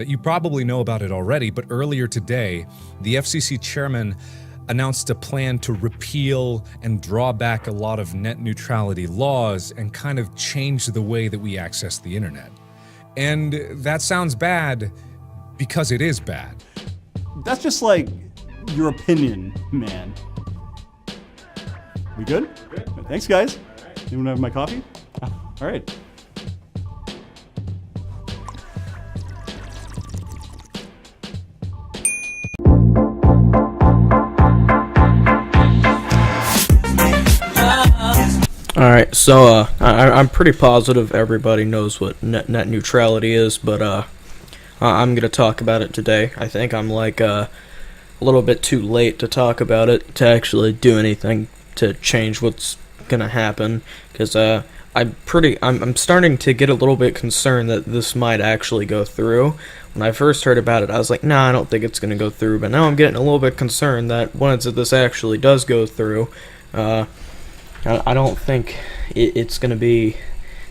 You probably know about it already, but earlier today, the FCC chairman announced a plan to repeal and draw back a lot of net neutrality laws and kind of change the way that we access the internet. And that sounds bad because it is bad. That's just like your opinion, man. We good? Good. Thanks, guys. Anyone have my coffee? All right. Alright, so I'm pretty positive everybody knows what net neutrality is, but I'm going to talk about it today. I think I'm like a little bit too late to talk about it, to actually do anything to change what's going to happen, because I'm starting to get a little bit concerned that this might actually go through. When I first heard about it, I was like, nah, I don't think it's going to go through, but now I'm getting a little bit concerned that once this actually does go through, I don't think it's going to be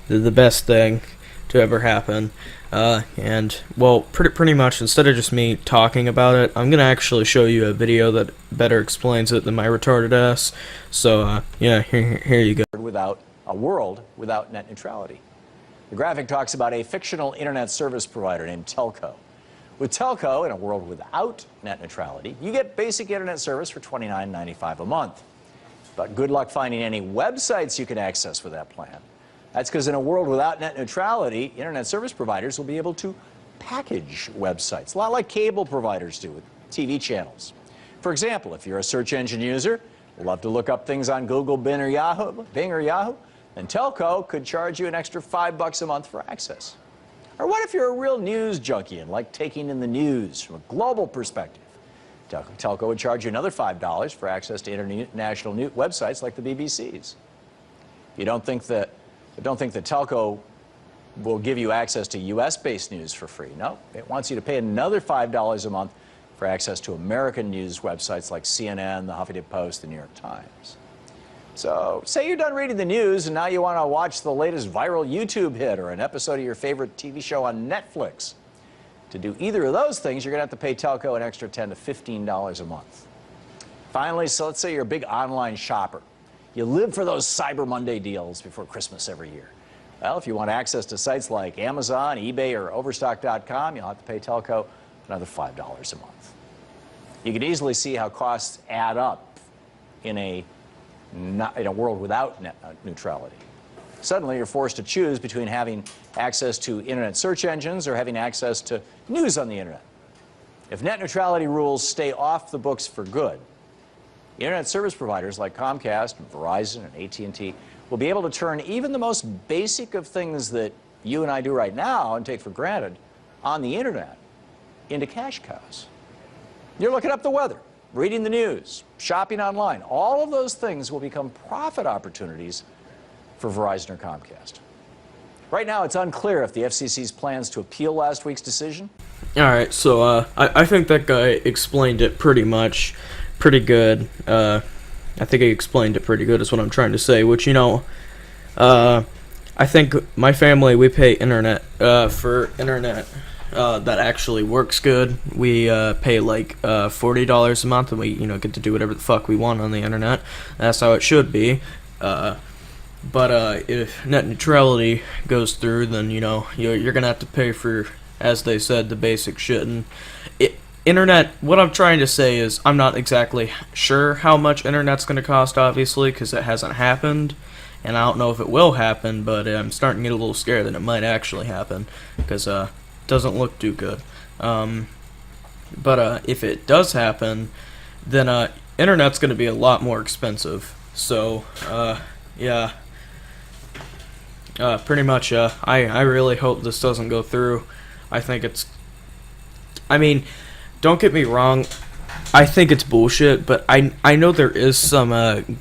the best thing to ever happen. And, well, pretty much, instead of just me talking about it, I'm going to actually show you a video that better explains it than my retarded ass. So, yeah, here you go. Without a world without net neutrality. The graphic talks about a fictional internet service provider named Telco. With Telco, in a world without net neutrality, you get basic internet service for $29.95 a month. But good luck finding any websites you can access with that plan. That's because in a world without net neutrality, internet service providers will be able to package websites, a lot like cable providers do with TV channels. For example, if you're a search engine user, love to look up things on Google, Bing, or Yahoo, then Telco could charge you an extra $5 a month for access. Or what if you're a real news junkie and like taking in the news from a global perspective? Telco would charge you another $5 for access to international news websites like the BBC's. You don't think that Telco will give you access to US-based news for free. No, it wants you to pay another $5 a month for access to American news websites like CNN, the Huffington Post, the New York Times. So, say you're done reading the news and now you want to watch the latest viral YouTube hit or an episode of your favorite TV show on Netflix. To do either of those things, you're going to have to pay Telco an extra $10 to $15 a month. Finally, so let's say you're a big online shopper. You live for those Cyber Monday deals before Christmas every year. Well, if you want access to sites like Amazon, eBay, or Overstock.com, you'll have to pay Telco another $5 a month. You can easily see how costs add up in a world without net neutrality. Suddenly, you're forced to choose between having access to internet search engines or having access to news on the internet. If net neutrality rules stay off the books for good, internet service providers like Comcast, and Verizon, and AT&T will be able to turn even the most basic of things that you and I do right now and take for granted on the internet into cash cows. You're looking up the weather, reading the news, shopping online. All of those things will become profit opportunities for Verizon or Comcast. Right now, it's unclear if the FCC's plans to appeal last week's decision. Alright, so I think that guy explained it pretty good. I think he explained it pretty good is what I'm trying to say, which, you know, I think my family, we pay internet for internet that actually works good. We pay like $40 a month, and we, you know, get to do whatever the fuck we want on the internet. That's how it should be. But if net neutrality goes through, then, you know, you're gonna have to pay for, as they said, the basic shit. And internet, what I'm trying to say is, I'm not exactly sure how much internet's gonna cost, obviously, because it hasn't happened, and I don't know if it will happen, but I'm starting to get a little scared that it might actually happen, because it doesn't look too good. But if it does happen, then internet's gonna be a lot more expensive. So, yeah. Pretty much, I really hope this doesn't go through. I mean, don't get me wrong, I think it's bullshit, but I know there is some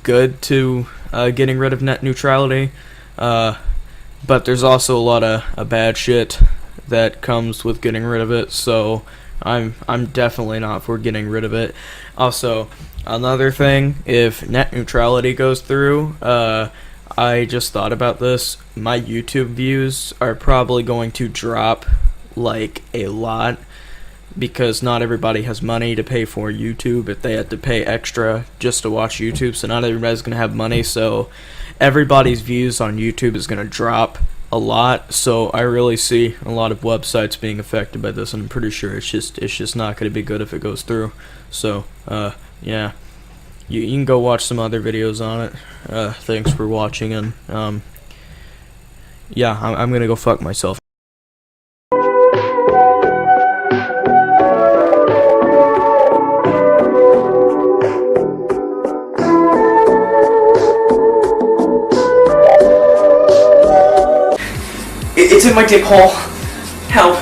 good to getting rid of net neutrality, but there's also a lot of bad shit that comes with getting rid of it, so I'm definitely not for getting rid of it. Also, another thing, if net neutrality goes through, I just thought about this. My YouTube views are probably going to drop like a lot, because not everybody has money to pay for YouTube if they had to pay extra just to watch YouTube. So not everybody's going to have money, so everybody's views on YouTube is going to drop a lot. So I really see a lot of websites being affected by this, and I'm pretty sure it's just not going to be good if it goes through. So yeah, you can go watch some other videos on it. Thanks for watching, and yeah, I'm going to go fuck myself. It's in my dick hole. Help.